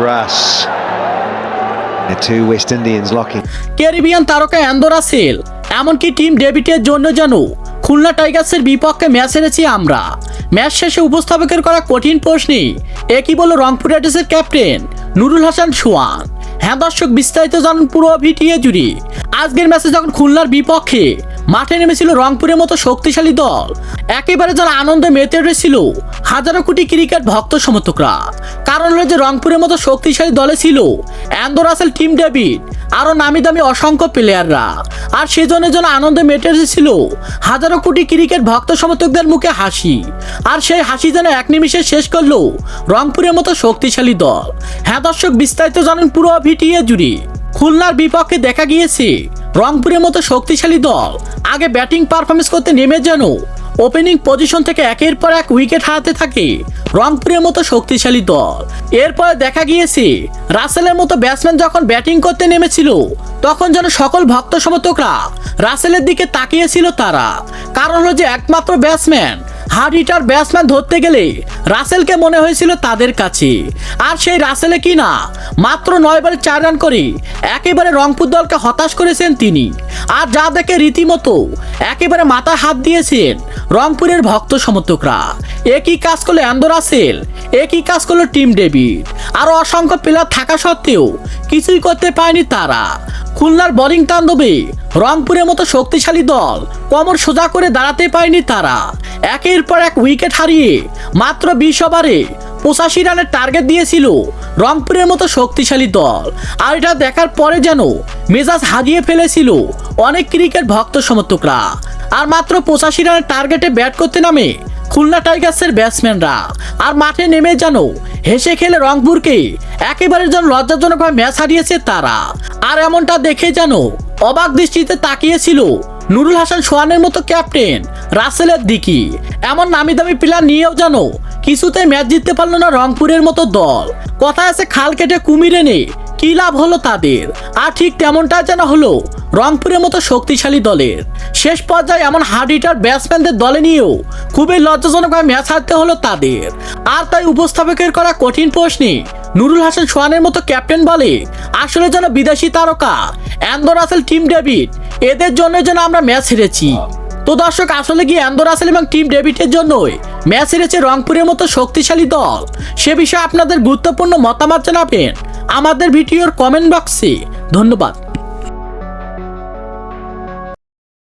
Russ. The two West Indians locking. Caribbean তারকা অ্যান্ডো রাসেল এমনকি team ডেভিডের জন্য যেন খুলনা টাইগার্সের বিপক্ষে ম্যাচ হেরেছি আমরা। ম্যাচ শেষে উপস্থাপকের করা কঠিন প্রশ্নে একই বলল রংপুর রাইডার্সের ক্যাপ্টেন নুরুল হাসান সোহান। হ্যাঁ দর্শক, বিস্তারিত জানুন পুরো ভিডিও জুড়ে। আজকের ম্যাচে যখন খুলনার বিপক্ষে মাঠে নেমেছিল রংপুরের মতো শক্তিশালী দল, একেবারে যারা আনন্দে মেতে উঠেছিল হাজারো কোটি ক্রিকেট ভক্ত সমর্থকরা। কারণ হলো যে রংপুরের মতো শক্তিশালী দলে ছিল অ্যান্ডো রাসেল, টিম ডেভিড, আরও নামি দামি অসংখ্য প্লেয়াররা। আর সেজন্য যেন আনন্দে মেতে এসেছিল হাজারো কোটি ক্রিকেট ভক্ত সমর্থকদের মুখে হাসি। আর সেই হাসি যেন এক নিমিষে শেষ করলো রংপুরের মতো শক্তিশালী দল। হ্যাঁ দর্শক, বিস্তারিত জানেন পুরো ভিডিও জুড়ে। খুলনার বিপক্ষে দেখা গিয়েছে রংপুরের মতো শক্তিশালী দল আগে ব্যাটিং পারফরমেন্স করতে নেমে যেন ওপেনিং পজিশন থেকে একের পর এক উইকেট হারাতে থাকে রংপুরের মতো শক্তিশালী দল। এরপরে দেখা গিয়েছে রাসেলের মতো ব্যাটসম্যান যখন ব্যাটিং করতে নেমেছিল তখন যেন সকল ভক্ত সমর্থকরা রাসেলের দিকে তাকিয়েছিল তারা। কারণ হলো যে একমাত্র ব্যাটসম্যান, হার্ড হিটার ব্যাটসম্যান ধরতে গেলে রাসেলকে মনে হয়েছিল তাদের কাছে। আর সেই রাসেলে কিনা মাত্র 9 বলে 4 রান করে একেবারে রংপুর দলকে হতাশ করেছেন তিনি। আর যা দেখে রীতিমতো একেবারে মাথায় হাত দিয়েছেন রংপুরের ভক্ত সমর্থকরা। একই কাজ করলো অ্যান্ডো রাসেল, একই কাজ করলো টিম ডেভিড। আরও অসংখ্য প্লেয়ার থাকা সত্ত্বেও কিছুই করতে পারেনি তারা। খুলনার বোলিং তাণ্ডবে রংপুরের মতো শক্তিশালী দল কোমর সোজা করে দাঁড়াতে পারেনি তারা। একের পর এক উইকেট হারিয়ে মাত্র 20 ওভারে 85 রানের টার্গেট দিয়েছিল রংপুরের মতো শক্তিশালী দল। আর এটা দেখার পরে যেন মেজাজ হারিয়ে ফেলেছিল অনেক ক্রিকেট ভক্ত সমর্থকরা। আর মাত্র 85 রানের টার্গেটে ব্যাট করতে নামে খুলনা টাইগার্সের ব্যাটসম্যানরা আর মাঠে নেমে যেন হেসে খেলে রংপুরকে একেবারে যেন লজ্জাজনকভাবে ম্যাচ হারিয়েছে তারা। আর এমনটা দেখে যেন অবাক দৃষ্টিতে তাকিয়েছিল নুরুল হাসান সোহানের মতো ক্যাপ্টেন রাসেলের দিকে। এমন নামি দামি প্লেয়ার নিয়েও যেন কিছুতেই ম্যাচ জিততে পারলো না রংপুরের মতো দল। কথা আছে, খাল কেটে কুমির এনে কি লাভ হলো তাদের। আর ঠিক তেমনটা যেন হলো রংপুরের মতো শক্তিশালী দলের। শেষ পর্যায়ে এমন হার্ড হিটার ব্যাটসম্যানদের দলে নিয়েও খুবই লজ্জাজনকভাবে ম্যাচ হারতে হলো তাদের। আর তাই উপস্থাপকের করা কঠিন প্রশ্নে নুরুল হাসান সোহানের মতো ক্যাপ্টেন বলে, আসলে যেন বিদেশি তারকা অ্যান্ডো রাসেল, টিম ডেভিড, এদের জন্য যেন আমরা ম্যাচ হেরেছি। তো দর্শক, আসলে কি অ্যান্ডো রাসেল এবং টিম ডেভিডের জন্যই ম্যাচ হেরেছে রংপুরের মতো শক্তিশালী দল? সে বিষয়ে আপনাদের গুরুত্বপূর্ণ মতামত জানাবেন আমাদের ভিডিওর কমেন্ট বক্সে। ধন্যবাদ।